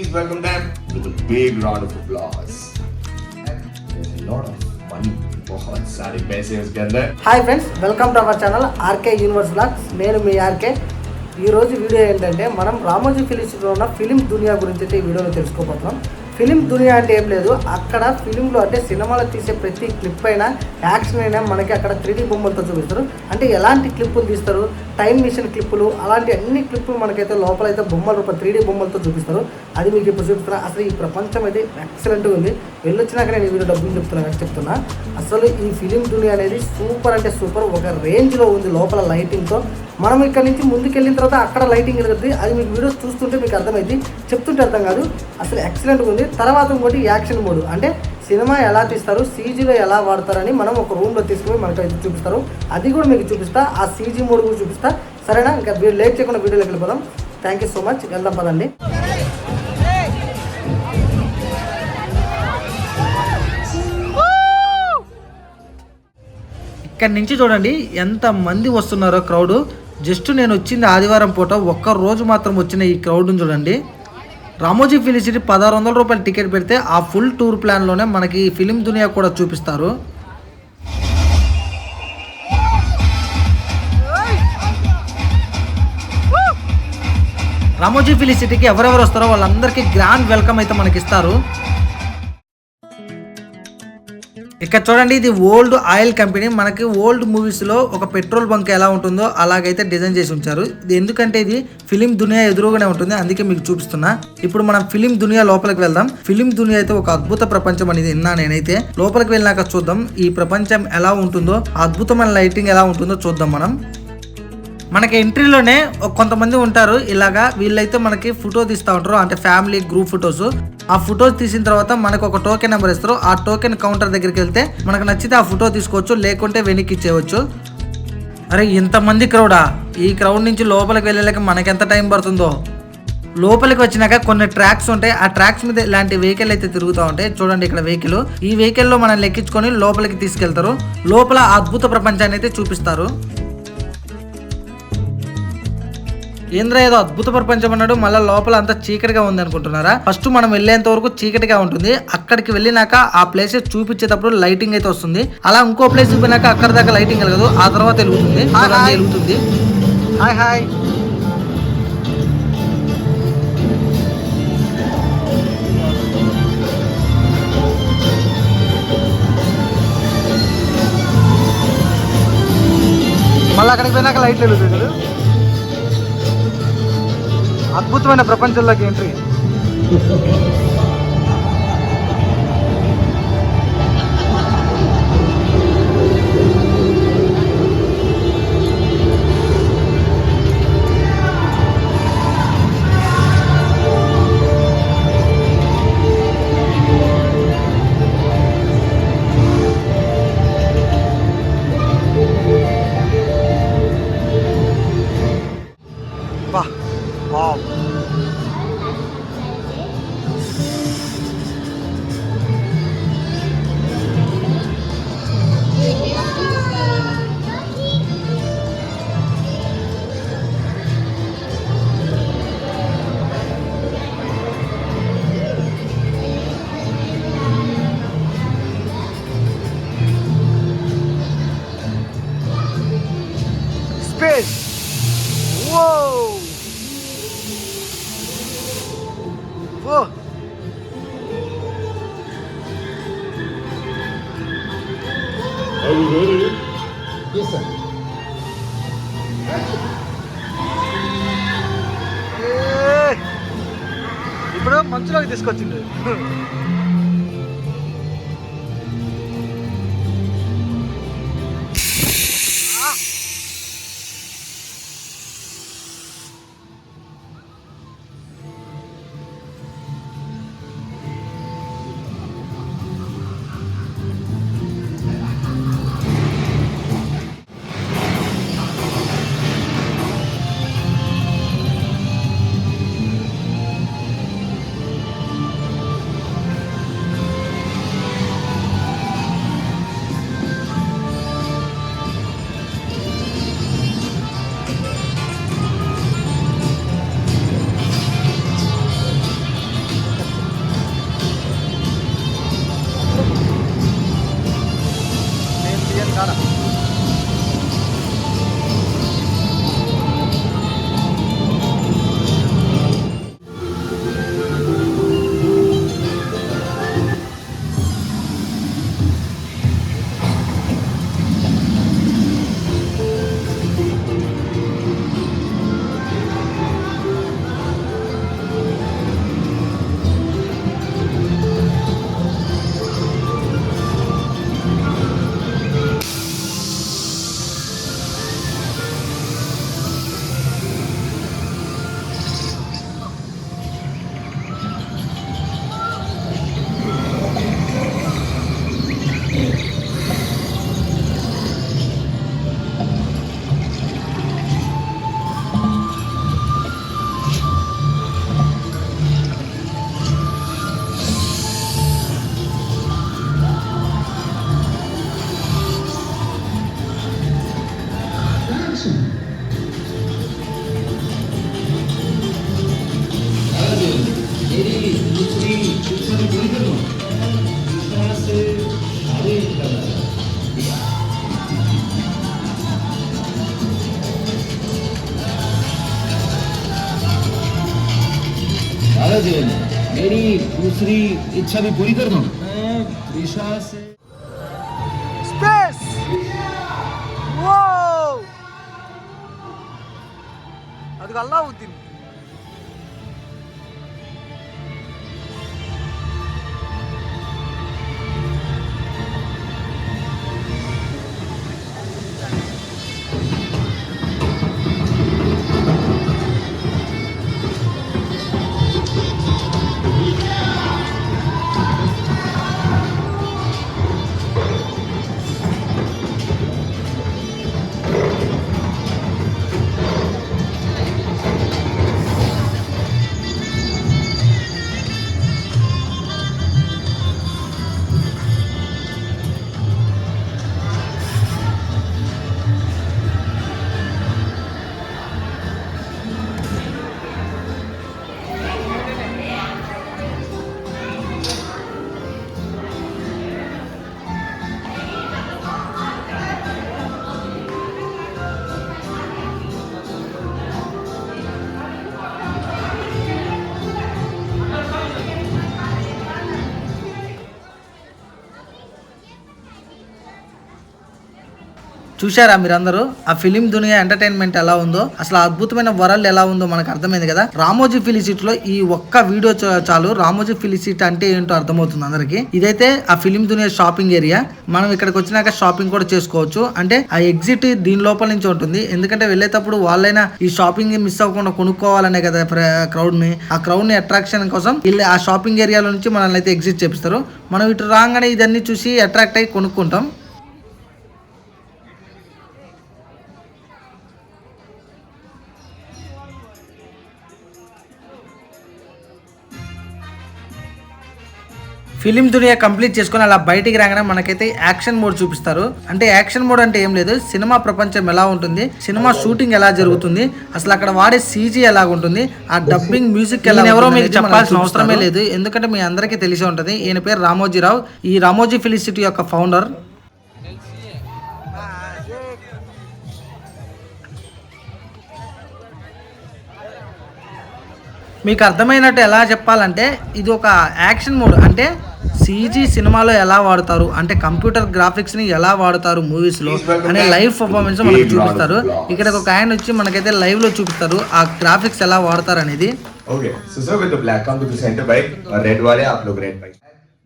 please welcome them with a big round of applause. And there's a lot of money. बहुत सारे पैसे हैं उसके अंदर. Hi friends, welcome to our channel RK universe blogs. నేను మీ ఆర్కే. ఈరోజు వీడియో ఏంటంటే మనం రామోజీ ఫిలిమ్స్లో ఉన్న ఫిలిం దునియా గురించి అయితే ఈ వీడియోలో తెలుసుకోబోతున్నాం. ఫిలిం దునియా అంటే ఏం లేదు, అక్కడ ఫిలింలో అంటే సినిమాలో తీసే ప్రతి క్లిప్ అయినా యాక్షన్ అయినా మనకి అక్కడ 3D బొమ్మలతో చూపిస్తారు. అంటే ఎలాంటి క్లిప్పులు తీస్తారు, టైం మిషన్ క్లిప్పులు, అలాంటి అన్ని క్లిప్పులు మనకైతే లోపలైతే బొమ్మల రూపం 3D బొమ్మలతో చూపిస్తారు. అది మీకు ఇప్పుడు చూపిస్తున్నా. అసలు ఈ ప్రపంచం అయితే ఎక్సలెంట్గా ఉంది. వెళ్ళొచ్చినాక నేను ఈ వీడియో డబ్బులు చెప్తున్నా. అసలు ఈ ఫిలిం దునియా అనేది సూపర్ అంటే సూపర్, ఒక రేంజ్లో ఉంది. లోపల లైటింగ్తో మనం ఇక్కడ నుంచి ముందుకు వెళ్ళిన తర్వాత అక్కడ లైటింగ్ వెలుగుతుంది. అది మీకు వీడియో చూస్తుంటే మీకు అర్థమైంది, చెప్తుంటే అర్థం కాదు. అసలు ఎక్సలెంట్గా ఉంది. తర్వాత ఇంకోటి యాక్షన్ మోడ్, అంటే సినిమా ఎలా తీస్తారు, సీజీలో ఎలా వాడతారని మనం ఒక రూమ్లో తీసుకుని మనకు అయితే చూపిస్తారు. అది కూడా మీకు చూపిస్తా, ఆ సీజీ మోడ్ కూడా చూపిస్తా. సరేనా? ఇంకా లేట్ చేయకుండా వీడియోలోకి వెళ్ళిపోదాం. Thank you so much. వెళ్దాం పదండి. ఇక్కడి నుంచి చూడండి ఎంత మంది వస్తున్నారో క్రౌడ్. జస్ట్ నేను వచ్చింది ఆదివారం పూట, ఒక్క రోజు మాత్రం వచ్చిన ఈ క్రౌడ్ని చూడండి. రామోజీ ఫిలిం సిటీ 1600 రూపాయలు టికెట్ పెడితే ఆ ఫుల్ టూర్ ప్లాన్లోనే మనకి ఫిలిం దునియా కూడా చూపిస్తారు. రామోజీ ఫిలిం సిటీకి ఎవరెవరు వస్తారో వాళ్ళందరికీ గ్రాండ్ వెల్కమ్ అయితే మనకి ఇస్తారు. ఇక్కడ చూడండి, ఇది ఓల్డ్ ఆయిల్ కంపెనీ. మనకి ఓల్డ్ మూవీస్లో ఒక పెట్రోల్ బంక్ ఎలా ఉంటుందో అలాగైతే డిజైన్ చేసి ఉంచారు. ఇది ఎందుకంటే ఇది ఫిలిం దునియా ఎదురుగానే ఉంటుంది, అందుకే మీకు చూపిస్తున్నా. ఇప్పుడు మనం ఫిలిం దునియా లోపలికి వెళ్దాం. ఫిలిం దునియా అయితే ఒక అద్భుత ప్రపంచం అనేది విన్నా నేనైతే. లోపలికి వెళ్ళినాక చూద్దాం ఈ ప్రపంచం ఎలా ఉంటుందో, అద్భుతమైన లైటింగ్ ఎలా ఉంటుందో చూద్దాం మనం. మనకి ఎంట్రీలోనే కొంతమంది ఉంటారు ఇలాగా, వీళ్ళైతే మనకి ఫోటో తీస్తూ ఉంటారు, అంటే ఫ్యామిలీ గ్రూప్ ఫొటోస్. ఆ ఫోటోస్ తీసిన తర్వాత మనకు ఒక టోకెన్ నెంబర్ ఇస్తారు. ఆ టోకెన్ కౌంటర్ దగ్గరికి వెళ్తే మనకు నచ్చితే ఆ ఫోటో తీసుకోవచ్చు, లేకుంటే వెనక్కి ఇచ్చేయవచ్చు. అరే ఇంతమంది క్రౌడా! ఈ క్రౌడ్ నుంచి లోపలికి వెళ్ళలేక మనకి ఎంత టైం పడుతుందో. లోపలికి వచ్చినాక కొన్ని ట్రాక్స్ ఉంటాయి, ఆ ట్రాక్స్ మీద ఇలాంటి వెహికల్ అయితే తిరుగుతూ ఉంటాయి. చూడండి ఇక్కడ వెహికల్, ఈ వెహికల్లో మనం లెక్కించుకొని లోపలికి తీసుకెళ్తారు. లోపల అద్భుత ప్రపంచాన్ని అయితే చూపిస్తారు. ఏంద్ర ఏదో అద్భుత ప్రపంచం అన్నాడు, మళ్ళీ లోపల అంతా చీకటిగా ఉంది అనుకుంటున్నారా? ఫస్ట్ మనం వెళ్ళేంత వరకు చీకటిగా ఉంటుంది. అక్కడికి వెళ్ళినాక ఆ ప్లేస్ చూపించేటప్పుడు లైటింగ్ అయితే వస్తుంది. అలా ఇంకో ప్లేస్ పోయినాక అక్కడ దాకా లైటింగ్ వెలగదు, ఆ తర్వాత వెలుగుతుంది. వెలుగుతుంది. Hi hi. మళ్ళీ అక్కడికి పోయినాక లైట్ వెలుగుతుంది. అద్భుతమైన ప్రపంచంలోకి entry. Space. Whoa. Whoa. Are you ready? Yes, sir. ఇప్పుడు మంచులోకి తీసుకొచ్చింది. जैन, मेरी दूसरी इच्छा भी पूरी कर दूं। मैं त्रिशा से స్పేస్ అది అల్లావుద్దీన్. చూశారా మీరందరూ ఆ ఫిలిం దునియా ఎంటర్టైన్మెంట్ ఎలా ఉందో, అసలు అద్భుతమైన వరల్డ్ ఎలా ఉందో మనకు అర్థమైంది కదా. రామోజీ ఫిలిసిటీలో ఈ ఒక్క వీడియో చాలు రామోజీ ఫిలిసిటీ అంటే ఏంటో అర్థమవుతుంది అందరికి. ఇదైతే ఆ ఫిలిం దునియా షాపింగ్ ఏరియా. మనం ఇక్కడికి వచ్చినాక షాపింగ్ కూడా చేసుకోవచ్చు. అంటే ఆ ఎగ్జిట్ దీని లోపల నుంచి ఉంటుంది. ఎందుకంటే వెళ్ళేటప్పుడు వాళ్ళైనా ఈ షాపింగ్ మిస్ అవ్వకుండా కొనుక్కోవాలనే కదా క్రౌడ్ ని. ఆ క్రౌడ్ ని అట్రాక్షన్ కోసం వీళ్ళు ఆ షాపింగ్ ఏరియాలో నుంచి మనల్ని అయితే ఎగ్జిట్ చేపిస్తారు. మనం ఇటు రాగానే ఇదన్నీ చూసి అట్రాక్ట్ అయ్యి కొనుక్కుంటాం. ఫిలిం దునియా కంప్లీట్ చేసుకుని అలా బయటికి రాగానే మనకైతే యాక్షన్ మోడ్ చూపిస్తారు. అంటే యాక్షన్ మోడ్ అంటే ఏం లేదు, సినిమా ప్రపంచం ఎలా ఉంటుంది, సినిమా షూటింగ్ ఎలా జరుగుతుంది, అసలు అక్కడ వాడే సీజీ ఎలా ఉంటుంది, ఆ డబ్బింగ్ మ్యూజిక్ ఎలా, ఎవరో మీకు చెప్పాల్సిన అవసరమే లేదు. ఎందుకంటే మీ అందరికీ తెలిసి ఉంటుంది. ఈయన పేరు రామోజీరావు, ఈ రామోజీ ఫిలిసిటీ యొక్క ఫౌండర్. మీకు అర్థమైనట్టు ఎలా చెప్పాలంటే ఇది ఒక యాక్షన్ మోడ్. అంటే సీజీ సినిమాలో ఎలా వాడతారు, అంటే కంప్యూటర్ గ్రాఫిక్స్ ని ఎలా వాడతారు మూవీస్ లో అనే లైవ్ పర్ఫార్మెన్స్ మనకు చూపిస్తారు. ఇక్కడ ఒక ఆయన వచ్చి మనకైతే లైవ్ లో చూపిస్తారు ఆ గ్రాఫిక్స్ ఎలా వాడతారు అనేది. Okay, so sir, with the black come to the center bike और रेड वाले आप लोग red bike.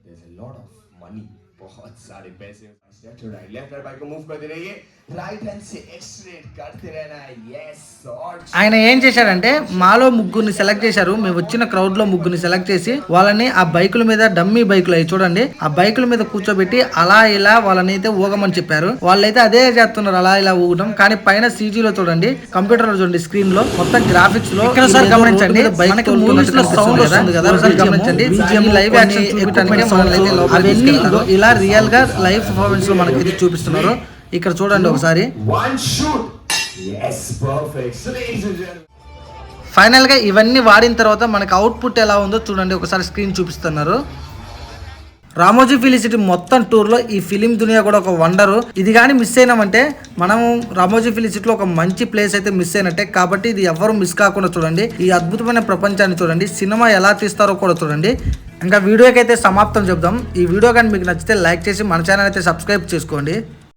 There's a lot of money, बहुत सारे पैसे. Left और right, left और बाइक को मूव करते रहिए, right hand से एक्सलेट करते रहना है. Yes, और ఆయన ఏం చేశారంటే మాలో ముగ్గురిని సెలెక్ట్ చేశారు. మేము వచ్చిన క్రౌడ్ లో ముగ్గురిని సెలెక్ట్ చేసి వాళ్ళని ఆ బైకుల మీద, డమ్మీ బైకులు అవి చూడండి, ఆ బైకుల మీద కూర్చోబెట్టి అలా ఇలా వాళ్ళని అయితే ఊగమని చెప్పారు. వాళ్ళైతే అదే చేస్తున్నారు, అలా ఇలా ఊగడం. కానీ పైన సీజీలో చూడండి, కంప్యూటర్ లో చూడండి, స్క్రీన్ లో మొత్తం గ్రాఫిక్స్ లో గమనించండి. మనకి మూవీస్ లో సౌండ్ వస్తుంది కదా, గమనించండి. లైవ్ యాక్షన్ చూపించడానికి అవన్నీ ఇలా రియల్ గా లైవ్ పర్ఫార్మెన్స్ లో మనకైతే చూపిస్తున్నారు. ఇక్కడ చూడండి ఒకసారి. ఫైనల్ గా ఇవన్నీ వాడిన తర్వాత మనకి అవుట్పుట్ ఎలా ఉందో చూడండి ఒకసారి, స్క్రీన్ చూపిస్తున్నారు. రామోజీ ఫిలిసిటీ మొత్తం టూర్ లో ఈ ఫిలిం దునియా కూడా ఒక వండరు. ఇది కానీ మిస్ అయినామంటే మనం రామోజీ ఫిలిసిటీలో ఒక మంచి ప్లేస్ అయితే మిస్ అయినట్టే. కాబట్టి ఇది ఎవరు మిస్ కాకుండా చూడండి. ఈ అద్భుతమైన ప్రపంచాన్ని చూడండి, సినిమా ఎలా తీస్తారో కూడా చూడండి. ఇంకా వీడియోకి అయితే సమాప్తం చెప్దాం. ఈ వీడియో కానీ మీకు నచ్చితే లైక్ చేసి మన ఛానల్ అయితే సబ్స్క్రైబ్ చేసుకోండి.